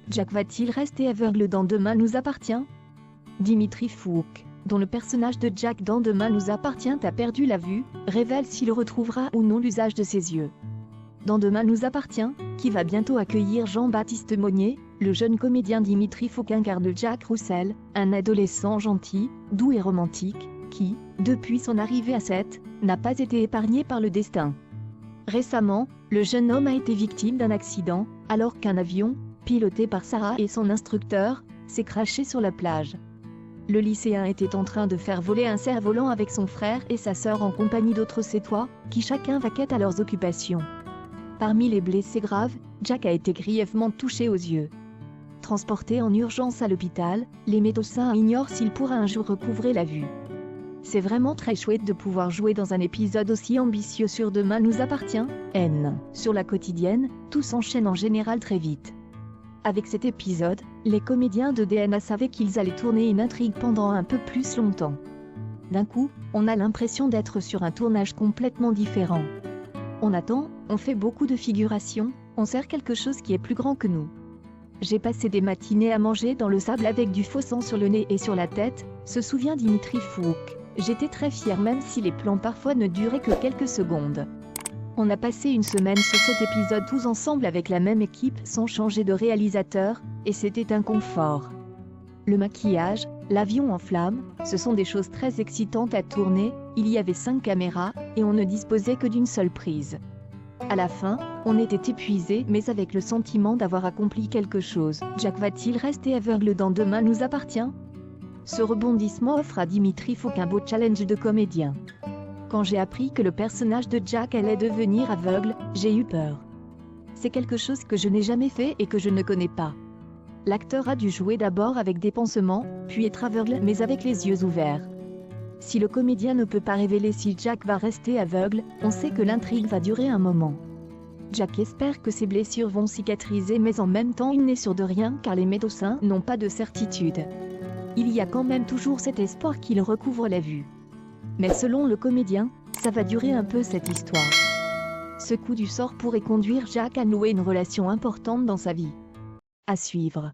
Jack va-t-il rester aveugle dans Demain nous appartient? Dimitri Foulk, dont le personnage de Jack dans Demain nous appartient a perdu la vue, révèle s'il retrouvera ou non l'usage de ses yeux. Dans Demain nous appartient, qui va bientôt accueillir Jean-Baptiste Monnier, le jeune comédien Dimitri Foulk incarne Jack Roussel, un adolescent gentil, doux et romantique, qui, depuis son arrivée à Sète, n'a pas été épargné par le destin. Récemment, le jeune homme a été victime d'un accident, alors qu'un avion, piloté par Sarah et son instructeur, s'est crashé sur la plage. Le lycéen était en train de faire voler un cerf-volant avec son frère et sa sœur en compagnie d'autres sétois, qui chacun vaquaient à leurs occupations. Parmi les blessés graves, Jack a été grièvement touché aux yeux. Transporté en urgence à l'hôpital, les médecins ignorent s'il pourra un jour recouvrer la vue. C'est vraiment très chouette de pouvoir jouer dans un épisode aussi ambitieux sur Demain nous appartient, N. Sur la quotidienne, tout s'enchaîne en général très vite. Avec cet épisode, les comédiens de DNA savaient qu'ils allaient tourner une intrigue pendant un peu plus longtemps. D'un coup, on a l'impression d'être sur un tournage complètement différent. On attend, on fait beaucoup de figurations, on sert quelque chose qui est plus grand que nous. J'ai passé des matinées à manger dans le sable avec du faux sang sur le nez et sur la tête, se souvient Dimitri Foulk. J'étais très fière même si les plans parfois ne duraient que quelques secondes. On a passé une semaine sur cet épisode tous ensemble avec la même équipe sans changer de réalisateur, et c'était un confort. Le maquillage, l'avion en flammes, ce sont des choses très excitantes à tourner, il y avait 5 caméras, et on ne disposait que d'une seule prise. À la fin, on était épuisé mais avec le sentiment d'avoir accompli quelque chose. Jack va-t-il rester aveugle dans Demain nous appartient? Ce rebondissement offre à Dimitri Foulk un beau challenge de comédien. Quand j'ai appris que le personnage de Jack allait devenir aveugle, j'ai eu peur. C'est quelque chose que je n'ai jamais fait et que je ne connais pas. L'acteur a dû jouer d'abord avec des pansements, puis être aveugle mais avec les yeux ouverts. Si le comédien ne peut pas révéler si Jack va rester aveugle, on sait que l'intrigue va durer un moment. Jack espère que ses blessures vont cicatriser mais en même temps il n'est sûr de rien car les médecins n'ont pas de certitude. Il y a quand même toujours cet espoir qu'il recouvre la vue. Mais selon le comédien, ça va durer un peu cette histoire. Ce coup du sort pourrait conduire Jack à nouer une relation importante dans sa vie. À suivre.